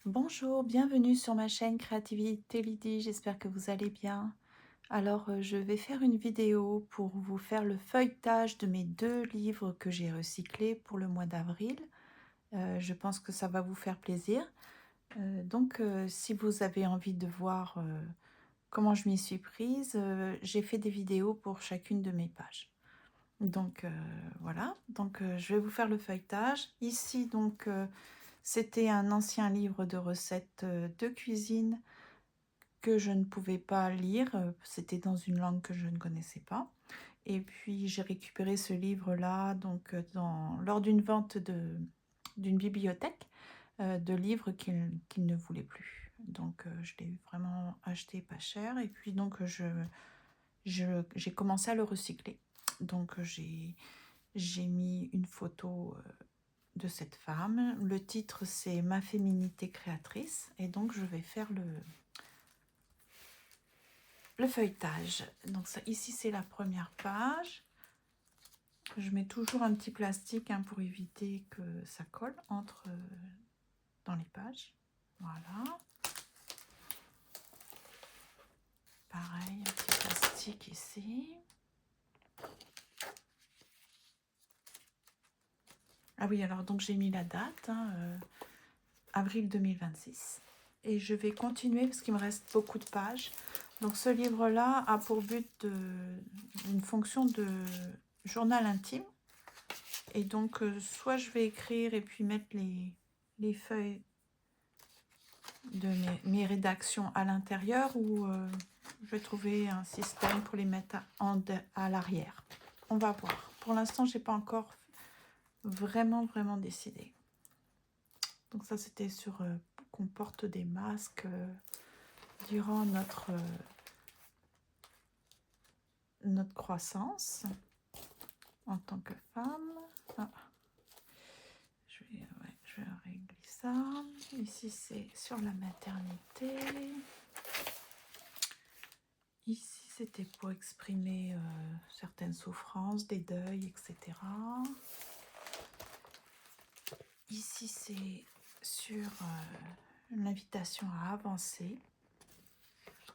Bonjour, bienvenue sur ma chaîne Créativité Lydie, j'espère que vous allez bien. Alors, je vais faire une vidéo pour vous faire le feuilletage de mes deux livres que j'ai recyclés pour le mois d'avril. Je pense que ça va vous faire plaisir. Si vous avez envie de voir comment je m'y suis prise, j'ai fait des vidéos pour chacune de mes pages. Voilà, je vais vous faire le feuilletage. Ici, c'était un ancien livre de recettes de cuisine que je ne pouvais pas lire. C'était dans une langue que je ne connaissais pas. Et puis, j'ai récupéré ce livre-là lors d'une vente d'une bibliothèque de livres qu'il ne voulait plus. Je l'ai vraiment acheté pas cher. Et puis, j'ai commencé à le recycler. J'ai mis une photo de cette femme. Le titre, c'est Ma féminité créatrice. Et donc, je vais faire le feuilletage. Ici, c'est la première page. Je mets toujours un petit plastique pour éviter que ça colle dans les pages. Voilà. Pareil, un petit plastique ici. Ah oui, alors donc j'ai mis la date, avril 2026. Et je vais continuer parce qu'il me reste beaucoup de pages. Donc ce livre-là a pour but une fonction de journal intime. Et donc soit je vais écrire et puis mettre les feuilles de mes rédactions à l'intérieur, ou je vais trouver un système pour les mettre à l'arrière. On va voir. Pour l'instant, j'ai pas encore vraiment décidé. Donc ça, c'était sur qu'on porte des masques durant notre croissance en tant que femme. Ah, je vais régler ça. Ici, c'est sur la maternité. Ici, c'était pour exprimer certaines souffrances, des deuils, etc. Ici, c'est sur l'invitation à avancer,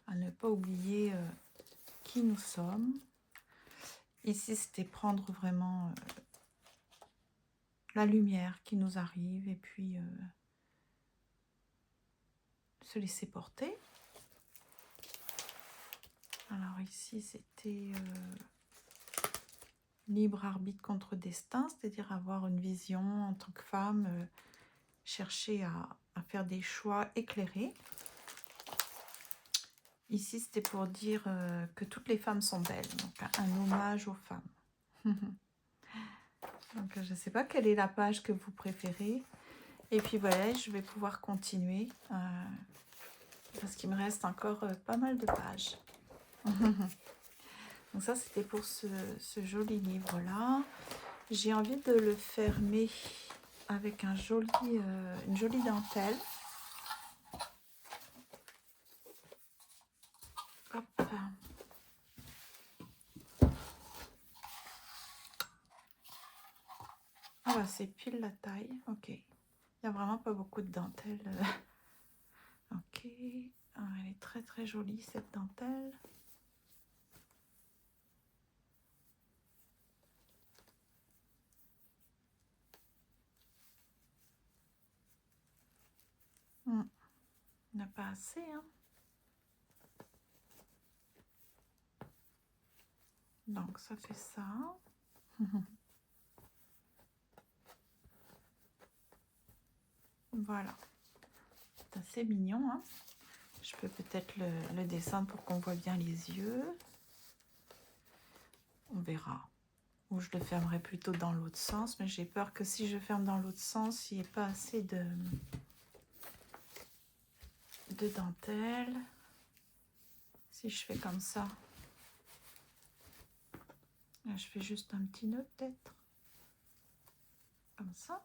à ne pas oublier qui nous sommes. Ici, c'était prendre vraiment la lumière qui nous arrive et puis se laisser porter. Alors ici, c'était libre arbitre contre destin, c'est-à-dire avoir une vision en tant que femme, chercher à faire des choix éclairés. Ici, c'était pour dire que toutes les femmes sont belles, donc un hommage aux femmes. Donc, je ne sais pas quelle est la page que vous préférez. Et puis voilà, je vais pouvoir continuer parce qu'il me reste encore pas mal de pages. Donc ça, c'était pour ce joli livre-là. J'ai envie de le fermer avec une jolie dentelle. Hop. Ah bah, c'est pile la taille. Ok. Il n'y a vraiment pas beaucoup de dentelle. Ok. Ah, elle est très très jolie cette dentelle. Il n'y en a pas assez, hein. Donc ça fait ça. Voilà. C'est assez mignon, hein. Je peux peut-être le descendre pour qu'on voit bien les yeux. On verra. Ou je le fermerai plutôt dans l'autre sens, mais j'ai peur que si je ferme dans l'autre sens, il n'y ait pas assez de dentelle. Si je fais comme ça, là, je fais juste un petit nœud peut-être. Comme ça.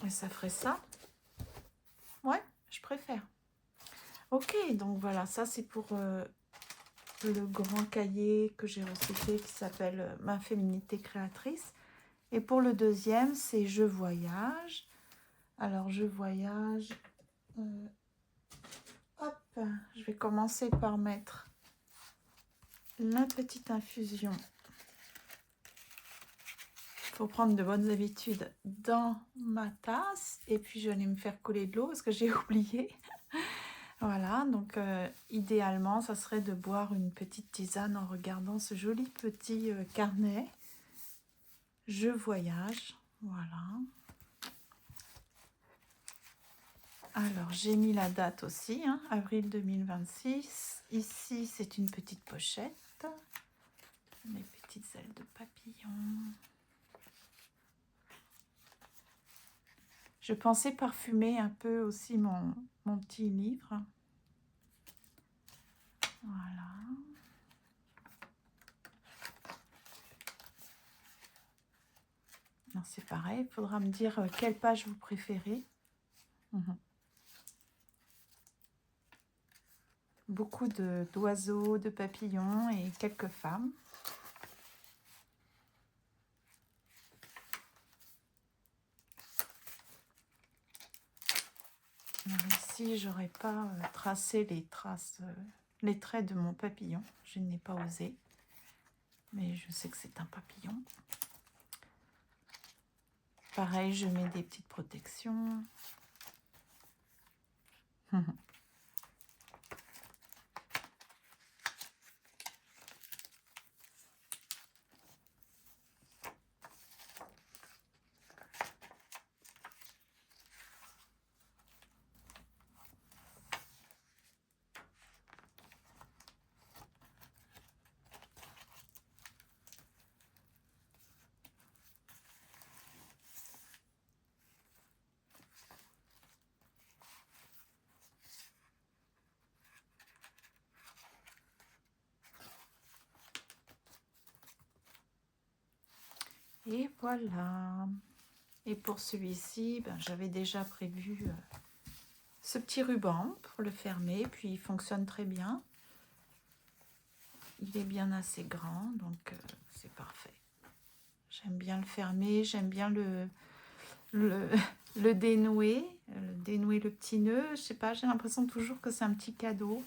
Et ça ferait ça. Ouais, je préfère. Ok, donc voilà, ça c'est pour le grand cahier que j'ai recyclé qui s'appelle Ma féminité créatrice. Et pour le deuxième, c'est je voyage. Alors, je voyage. Hop, je vais commencer par mettre la petite infusion. Il faut prendre de bonnes habitudes dans ma tasse. Et puis, je vais aller me faire couler de l'eau parce que j'ai oublié. Voilà, donc idéalement, ça serait de boire une petite tisane en regardant ce joli petit carnet. Je voyage, voilà. Alors, j'ai mis la date aussi, hein, avril 2026. Ici, c'est une petite pochette. Mes petites ailes de papillon. Je pensais parfumer un peu aussi mon petit livre. Voilà. C'est pareil, il faudra me dire quelle page vous préférez. Beaucoup d'oiseaux, de papillons et quelques femmes. Alors ici, j'aurais pas tracé les traces, les traits de mon papillon. Je n'ai pas osé. Mais je sais que c'est un papillon. Pareil, je mets des petites protections. Et voilà. Et pour celui-ci, j'avais déjà prévu ce petit ruban pour le fermer. Puis il fonctionne très bien. Il est bien assez grand, donc c'est parfait. J'aime bien le fermer, j'aime bien le dénouer, dénouer le petit nœud. Je sais pas, j'ai l'impression toujours que c'est un petit cadeau.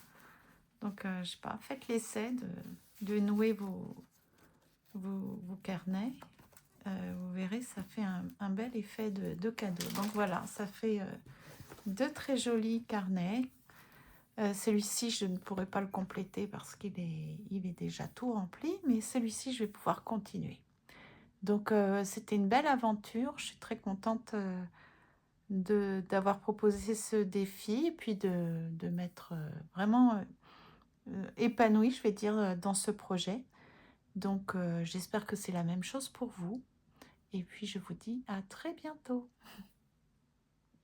Donc, je sais pas, faites l'essai de nouer vos carnets. Vous verrez, ça fait un bel effet de cadeau. Donc voilà, ça fait deux très jolis carnets. Celui-ci, je ne pourrai pas le compléter parce qu'il est déjà tout rempli, mais celui-ci, je vais pouvoir continuer. Donc, c'était une belle aventure. Je suis très contente d'avoir proposé ce défi et puis de m'être vraiment épanouie, je vais dire, dans ce projet. Donc, j'espère que c'est la même chose pour vous. Et puis, je vous dis à très bientôt.